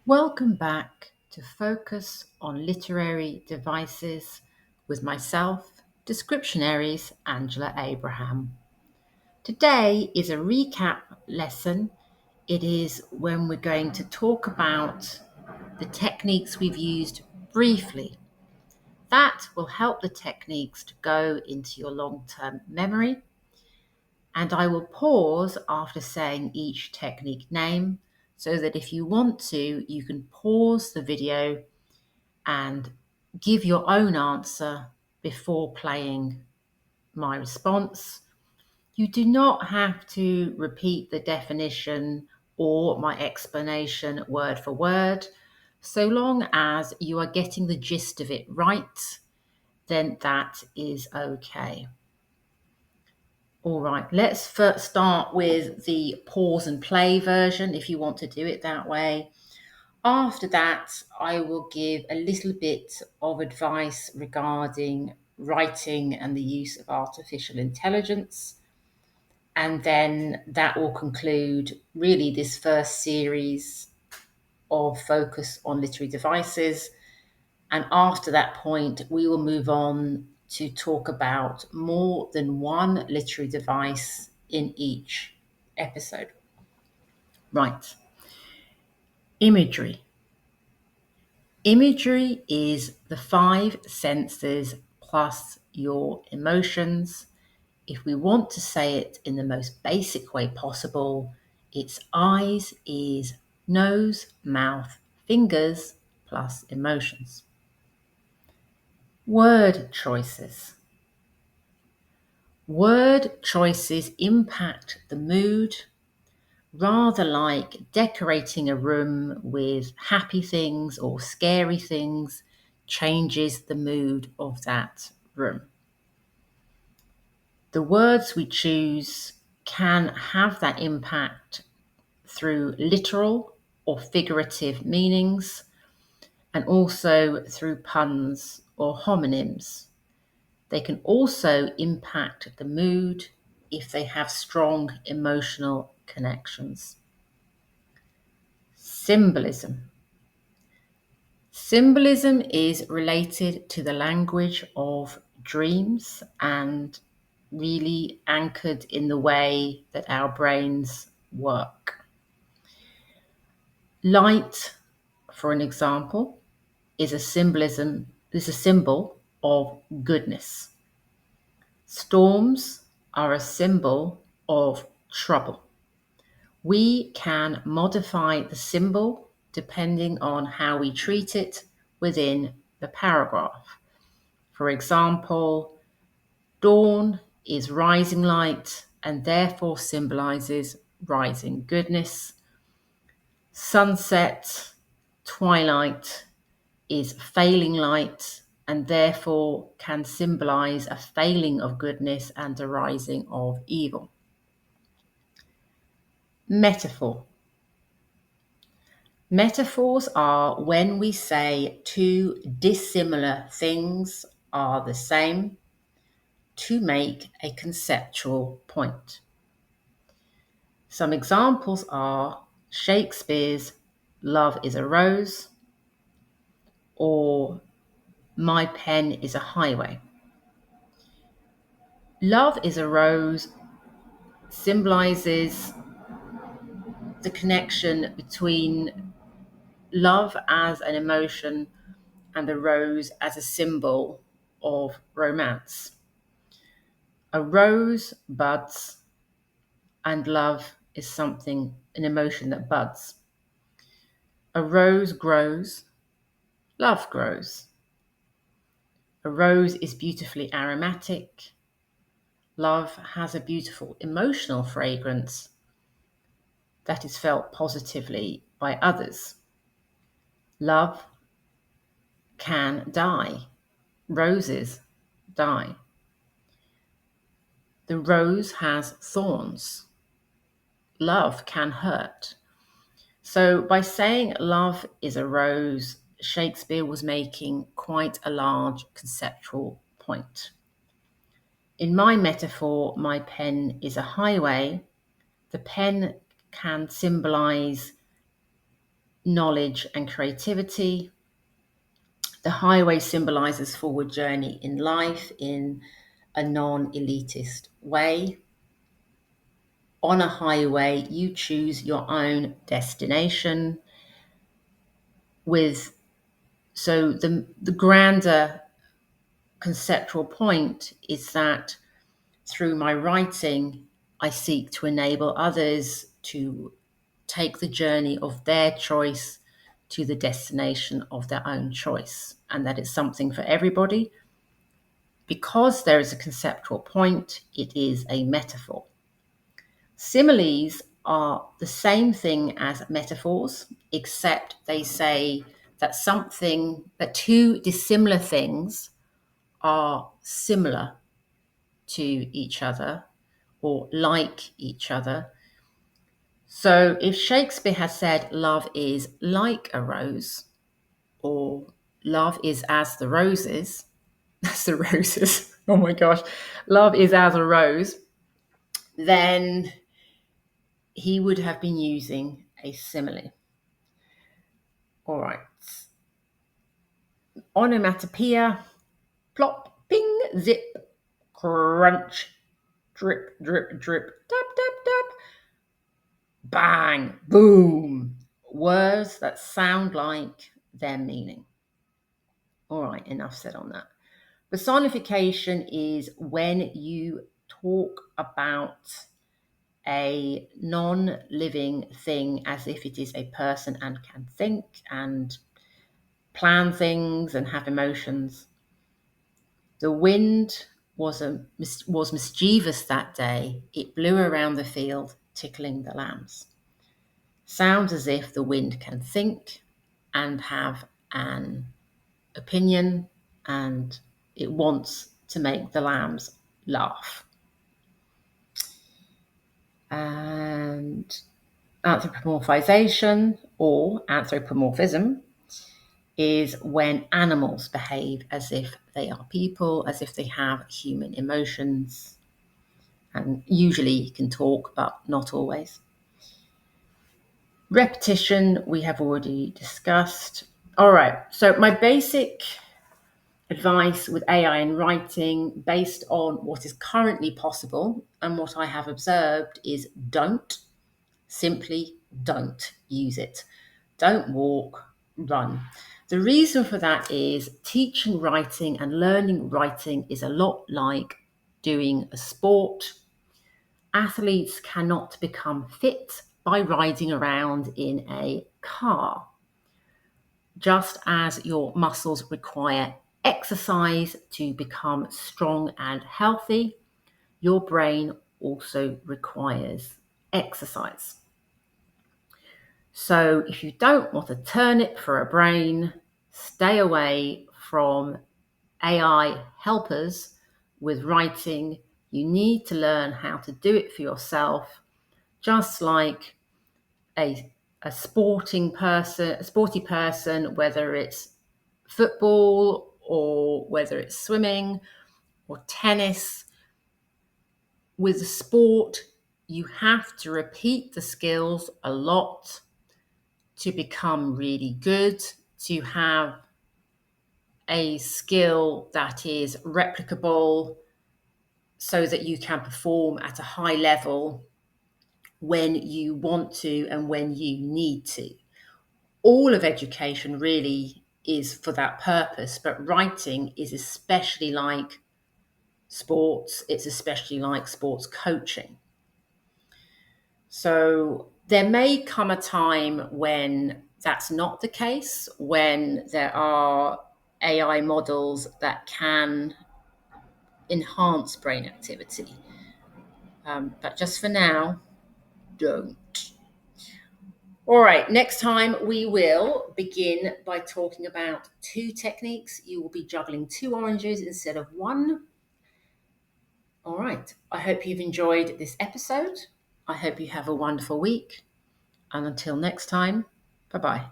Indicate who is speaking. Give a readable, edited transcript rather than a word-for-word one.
Speaker 1: Welcome back to Focus on Literary Devices with myself, Descriptionary's Angela Abraham. Today is a recap lesson. It is when we're going to talk about the techniques we've used briefly. That will help the techniques to go into your long-term memory. And I will pause after saying each technique name so that if you want to, you can pause the video and give your own answer before playing my response. You do not have to repeat the definition or my explanation word for word. So long as you are getting the gist of it right, then that is okay. All right, let's first start with the pause and play version if you want to do it that way. After that, I will give a little bit of advice regarding writing and the use of artificial intelligence. And then that will conclude really this first series of focus on literary devices. And after that point, we will move on to talk about more than one literary device in each episode. Right. Imagery. Imagery is the five senses plus your emotions. If we want to say it in the most basic way possible, it's eyes, ears, nose, mouth, fingers plus emotions. Word choices. Word choices impact the mood, rather like decorating a room with happy things or scary things changes the mood of that room. The words we choose can have that impact through literal or figurative meanings and also through puns or homonyms. They can also impact the mood if they have strong emotional connections. Symbolism. Symbolism is related to the language of dreams and really anchored in the way that our brains work. Light, for an example, is a symbol of goodness. Storms are a symbol of trouble. We can modify the symbol depending on how we treat it within the paragraph. For example, dawn is rising light and therefore symbolizes rising goodness. Sunset, twilight is failing light and therefore can symbolize a failing of goodness and a rising of evil. Metaphor. Metaphors are when we say two dissimilar things are the same to make a conceptual point. Some examples are Shakespeare's Love is a Rose or My pen is a highway. Love is a Rose symbolizes the connection between love as an emotion and the rose as a symbol of romance. A rose buds and love is an emotion that buds. A rose grows, love grows. A rose is beautifully aromatic. Love has a beautiful emotional fragrance that is felt positively by others. Love can die. Roses die. The rose has thorns. Love can hurt. So by saying love is a rose, Shakespeare was making quite a large conceptual point. In my metaphor, my pen is a highway. The pen can symbolize knowledge and creativity. The highway symbolizes forward journey in life in a non-elitist way. On a highway, you choose your own destination so the grander conceptual point is that through my writing, I seek to enable others to take the journey of their choice to the destination of their own choice, and that it's something for everybody. Because there is a conceptual point, it is a metaphor. Similes are the same thing as metaphors, except they say that two dissimilar things are similar to each other or like each other. So if Shakespeare has said love is like a rose, or love is as the roses, that's the roses, oh my gosh, love is as a rose, then he would have been using a simile. All right. Onomatopoeia, plop, ping, zip, crunch, drip, drip, drip, tap, tap, tap, bang, boom. Words that sound like their meaning. All right, enough said on that. Personification is when you talk about a non-living thing as if it is a person and can think and plan things and have emotions. The wind was mischievous that day. It blew around the field, tickling the lambs. Sounds as if the wind can think and have an opinion, and it wants to make the lambs laugh. And anthropomorphization or anthropomorphism is when animals behave as if they are people, as if they have human emotions, and usually can talk, but not always. Repetition, we have already discussed. All right, so my basic advice with AI and writing based on what is currently possible and what I have observed is simply don't use it. Don't walk, run. The reason for that is teaching writing and learning writing is a lot like doing a sport. Athletes cannot become fit by riding around in a car. Just as your muscles require exercise to become strong and healthy, your brain also requires exercise. So if you don't want a turnip for a brain, stay away from AI helpers with writing. You need to learn how to do it for yourself, just like a sporty person, whether it's football or whether it's swimming or tennis. With the sport, you have to repeat the skills a lot to become really good, to have a skill that is replicable so that you can perform at a high level when you want to and when you need to. All of education really is for that purpose, but writing is especially like sports, it's especially like sports coaching. So there may come a time when that's not the case, when there are AI models that can enhance brain activity. But just for now, don't. All right, next time we will begin by talking about two techniques. You will be juggling two oranges instead of one. All right, I hope you've enjoyed this episode. I hope you have a wonderful week. And until next time, bye-bye.